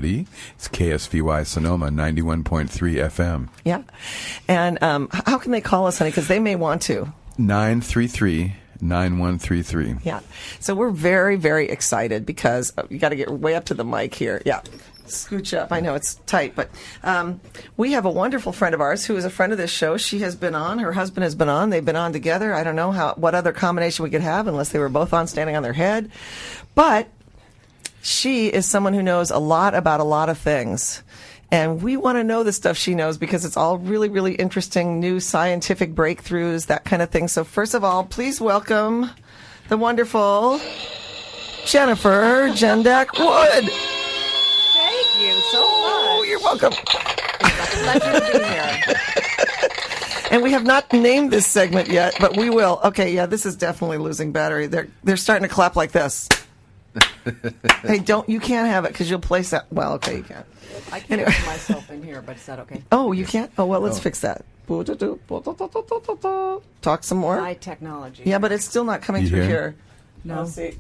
It's KSVY Sonoma 91.3 FM. Yeah. And how can they call us, honey? Because they may want to. 933-9133. Yeah. So we're very, very excited because you got to get way up to the mic here. Yeah. Scooch up. I know it's tight, but we have a wonderful friend of ours who is a friend of this show. She has been on. Her husband has been on. They've been on together. I don't know what other combination we could have unless they were both on standing on their head. But she is someone who knows a lot about a lot of things. And we want to know the stuff she knows because it's all really, really interesting, new scientific breakthroughs, that kind of thing. So first of all, please welcome the wonderful Jennifer Jandak Wood. Thank you so much. Oh, you're welcome. It's a pleasure to be here. And we have not named this segment yet, but we will. Okay, yeah, this is definitely losing battery. They're starting to clap like this. Hey, you can't have it because you'll place that. Well, okay, you can't. I can't put myself in here, but is that okay? Oh, you can't? Oh, well, let's fix that. Talk some more. High technology. Yeah, but it's still not coming through here. No. Let's see.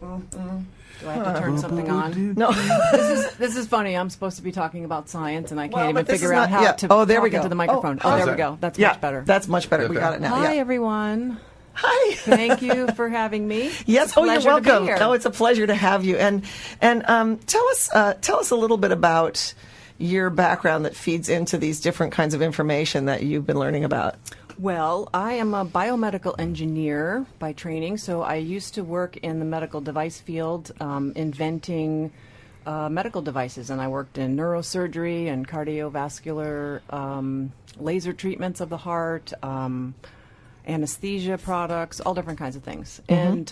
Do I have to turn something on? No. This is funny. I'm supposed to be talking about science, and I can't even but this figure is out not- how yeah. to Oh, there we talk go. into the microphone. Oh, There we go. That's Yeah, much better. That's much better. We got it now. Hi, Yeah. everyone. Hi. Thank you for having me. Yes. It's a Oh, you're pleasure to be welcome. here. No, it's a pleasure to have you. And tell us a little bit about your background that feeds into these different kinds of information that you've been learning about. Well, I am a biomedical engineer by training, so I used to work in the medical device field, inventing medical devices, and I worked in neurosurgery and cardiovascular laser treatments of the heart, anesthesia products, all different kinds of things. And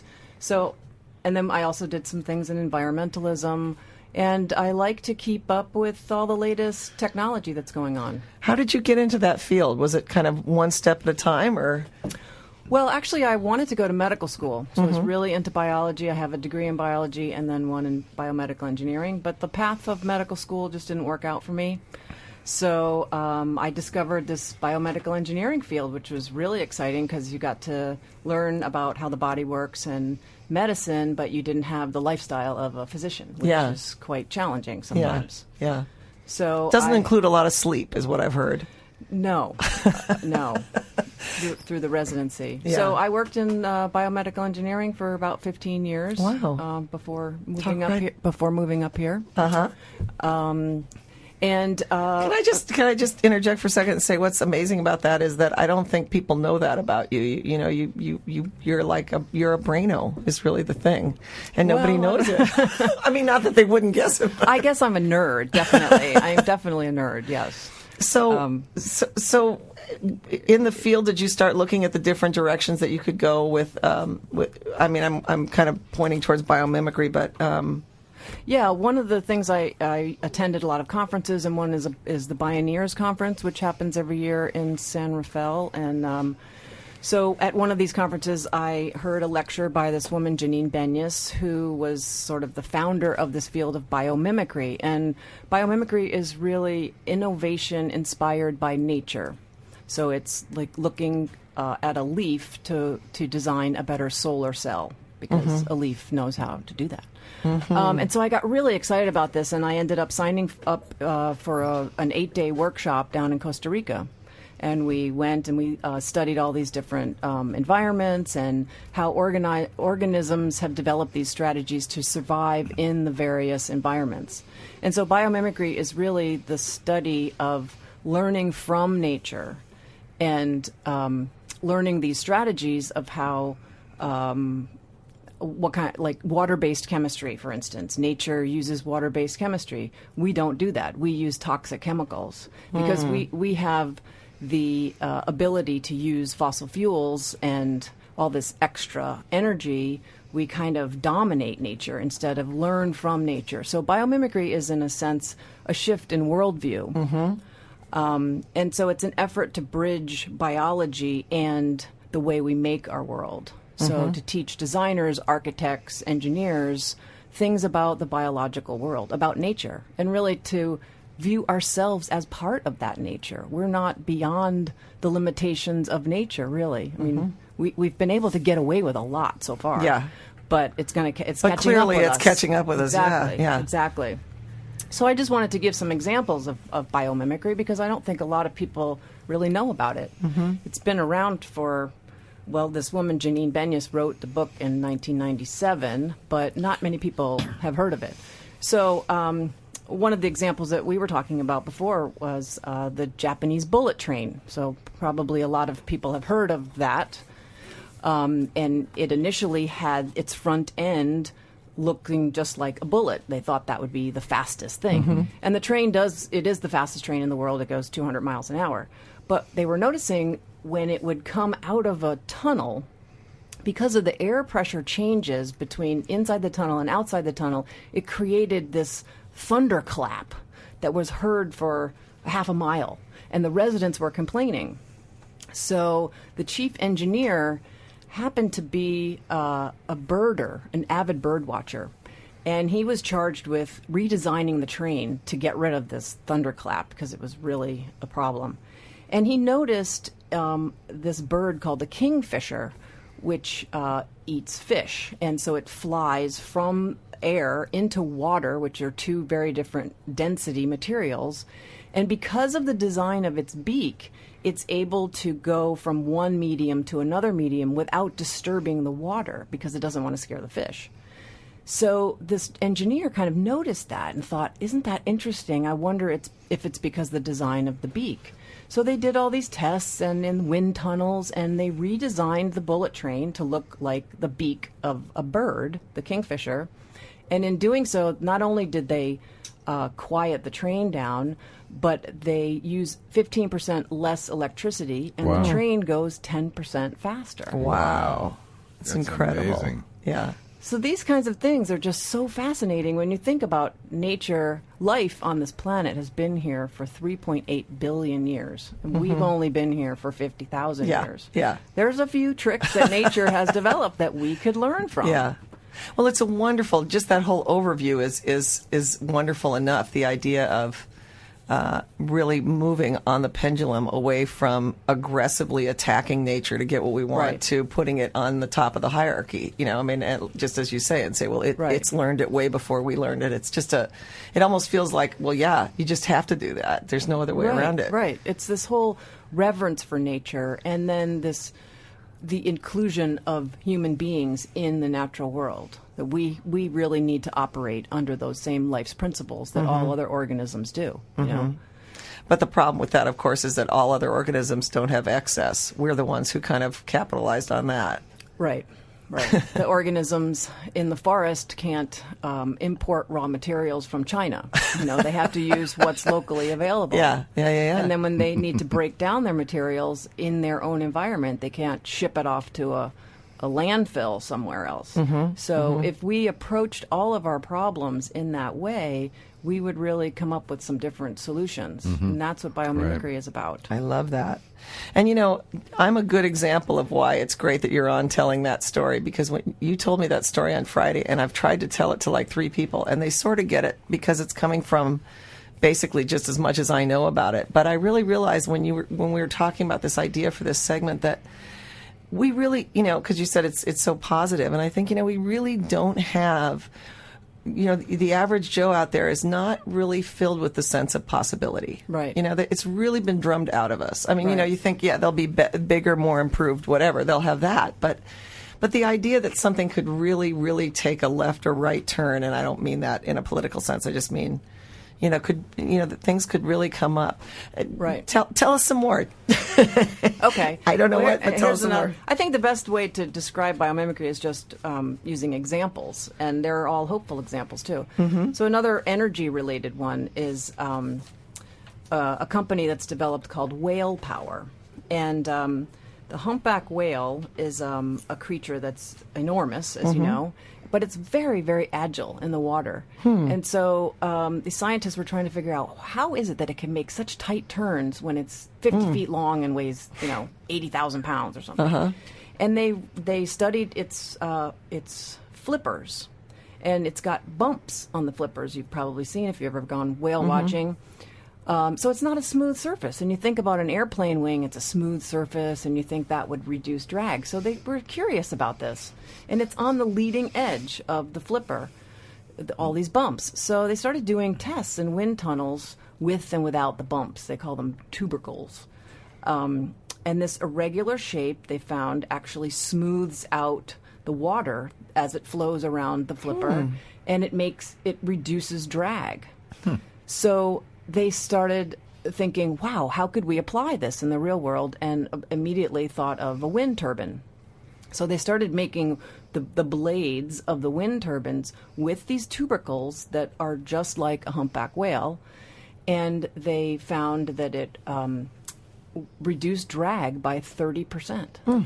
then I also did some things in environmentalism, and I like to keep up with all the latest technology that's going on. How did you get into that field? Was it kind of one step at a time, or? Well, actually, I wanted to go to medical school, so I was really into biology. I have a degree in biology and then one in biomedical engineering, but the path of medical school just didn't work out for me. So I discovered this biomedical engineering field, which was really exciting because you got to learn about how the body works and medicine, but you didn't have the lifestyle of a physician, which is quite challenging sometimes. Yeah. So Doesn't include a lot of sleep, is what I've heard. No, no, through the residency. Yeah. So I worked in biomedical engineering for about 15 years. Wow. Before moving up here. And Can I just interject for a second and say what's amazing about that is that I don't think people know that about you. You know, you're like you're a braino is really the thing, and nobody knows it. I mean, not that they wouldn't guess it. I guess I'm a nerd, definitely. I'm definitely a nerd. Yes. So in the field, did you start looking at the different directions that you could go with? I mean, I'm kind of pointing towards biomimicry, but. Yeah, one of the things I attended a lot of conferences, and one is the Bioneers Conference, which happens every year in San Rafael. And so at one of these conferences, I heard a lecture by this woman, Janine Benyus, who was sort of the founder of this field of biomimicry. And biomimicry is really innovation inspired by nature. So it's like looking at a leaf to design a better solar cell, because a leaf knows how to do that. And so I got really excited about this, and I ended up signing up for an 8-day workshop down in Costa Rica. And we went and we studied all these different environments and how organisms have developed these strategies to survive in the various environments. And so biomimicry is really the study of learning from nature and learning these strategies of how what kind, like water-based chemistry, for instance. Nature uses water-based chemistry. We don't do that. We use toxic chemicals because we have the ability to use fossil fuels and all this extra energy. We kind of dominate nature instead of learn from nature. So biomimicry is, in a sense, a shift in worldview. And so it's an effort to bridge biology and the way we make our world. So to teach designers, architects, engineers, things about the biological world, about nature, and really to view ourselves as part of that nature. We're not beyond the limitations of nature, really. I mean, we've been able to get away with a lot so far. Yeah. But it's But catching clearly up with it's us. catching up with us. Exactly. Yeah. Exactly. So I just wanted to give some examples of biomimicry because I don't think a lot of people really know about it. It's been around for, well, this woman, Janine Benyus, wrote the book in 1997, but not many people have heard of it. So one of the examples that we were talking about before was the Japanese bullet train. So probably a lot of people have heard of that. And it initially had its front end looking just like a bullet. They thought that would be the fastest thing. And the train it is the fastest train in the world. It goes 200 miles an hour. But they were noticing when it would come out of a tunnel, because of the air pressure changes between inside the tunnel and outside the tunnel, it created this thunderclap that was heard for half a mile. And the residents were complaining. So the chief engineer happened to be a birder, an avid bird watcher. And he was charged with redesigning the train to get rid of this thunderclap because it was really a problem. And he noticed this bird called the kingfisher, which eats fish. And so it flies from air into water, which are two very different density materials. And because of the design of its beak, it's able to go from one medium to another medium without disturbing the water because it doesn't want to scare the fish. So this engineer kind of noticed that and thought, isn't that interesting? I wonder if it's because of the design of the beak. So they did all these tests and in wind tunnels, and they redesigned the bullet train to look like the beak of a bird, the kingfisher. And in doing so, not only did they quiet the train down, but they use 15% less electricity, and the train goes 10% faster. Wow. That's incredible. Amazing. Yeah. So these kinds of things are just so fascinating when you think about nature. Life on this planet has been here for 3.8 billion years, and we've only been here for 50,000 years. Yeah. There's a few tricks that nature has developed that we could learn from. Yeah. Well, it's a wonderful, just that whole overview is wonderful enough. The idea of really moving on the pendulum away from aggressively attacking nature to get what we want to putting it on the top of the hierarchy. You know, I mean, just as you say, and say, well, it's learned it way before we learned it. It's just it almost feels like, well, yeah, you just have to do that. There's no other way around it. Right. It's this whole reverence for nature, and then the inclusion of human beings in the natural world. That we really need to operate under those same life's principles that all other organisms do. You know? But the problem with that, of course, is that all other organisms don't have excess. We're the ones who kind of capitalized on that. Right. The organisms in the forest can't import raw materials from China. You know, they have to use what's locally available. Yeah. And then when they need to break down their materials in their own environment, they can't ship it off to a landfill somewhere else. So if we approached all of our problems in that way, we would really come up with some different solutions. And that's what biomimicry is about. I love that. And, you know, I'm a good example of why it's great that you're on telling that story, because when you told me that story on Friday, and I've tried to tell it to like 3 people, and they sort of get it because it's coming from basically just as much as I know about it. But I really realized when we were talking about this idea for this segment that we really, you know, because you said it's so positive, and I think, you know, we really don't have, you know, the average Joe out there is not really filled with the sense of possibility. Right. You know, it's really been drummed out of us. I mean, you know, you think, yeah, they'll be bigger, more improved, whatever. They'll have that. But the idea that something could really, really take a left or right turn, and I don't mean that in a political sense. I just mean, you know, that things could really come up. Right. Tell us some more. Okay. I don't know what, but tell us some more. I think the best way to describe biomimicry is just using examples, and they're all hopeful examples too. So another energy-related one is a company that's developed called Whale Power, and the humpback whale is a creature that's enormous, as you know. But it's very, very agile in the water. And so the scientists were trying to figure out, how is it that it can make such tight turns when it's 50 feet long and weighs, 80,000 pounds or something. And they studied its flippers. And it's got bumps on the flippers. You've probably seen if you've ever gone whale watching. So it's not a smooth surface. And you think about an airplane wing, it's a smooth surface, and you think that would reduce drag. So they were curious about this. And it's on the leading edge of the flipper. all these bumps. So they started doing tests in wind tunnels with and without the bumps. They call them tubercles. And this irregular shape, they found, actually smooths out the water as it flows around the flipper, and it reduces drag. So they started thinking, wow, how could we apply this in the real world? And immediately thought of a wind turbine. So they started making the blades of the wind turbines with these tubercles that are just like a humpback whale, and they found that it reduced drag by 30%. 30%?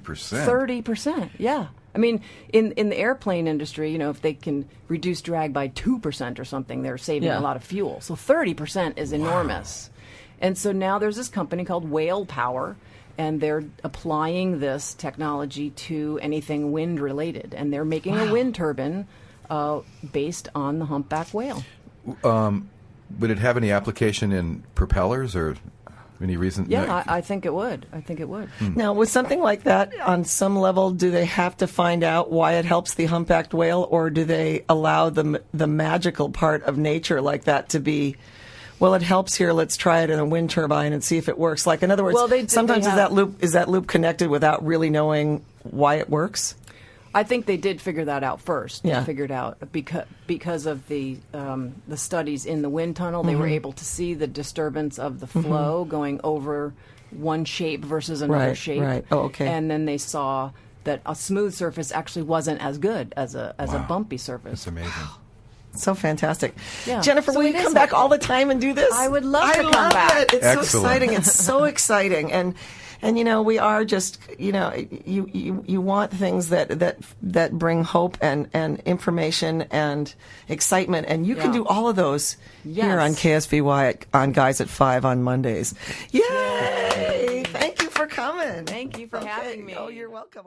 30%, yeah. I mean, in the airplane industry, if they can reduce drag by 2% or something, they're saving a lot of fuel. So 30% is enormous. And so now there's this company called Whale Power, and they're applying this technology to anything wind related. And they're making a wind turbine based on the humpback whale. Would it have any application in propellers or any reason? Yeah, I think it would. I think it would. Now, with something like that, on some level, do they have to find out why it helps the humpbacked whale, or do they allow the magical part of nature like that to be, well, it helps here, let's try it in a wind turbine and see if it works? Like, in other words, sometimes is that loop connected without really knowing why it works? I think they did figure that out first. Yeah. They figured out because of the studies in the wind tunnel, they were able to see the disturbance of the flow going over one shape versus another shape. Right. Oh, okay. And then they saw that a smooth surface actually wasn't as good as a bumpy surface. That's amazing. So fantastic. Yeah. Jennifer, So will it you is come back helpful. all the time and do this? I would love to come love back. It. It's so Excellent. exciting. It's so exciting. And we are just, you want things that bring hope and information and excitement, and you can do all of those here on KSVY on Guys at 5 on Mondays. Yay! Thank you for coming. Thank you for having me. Oh, you're welcome.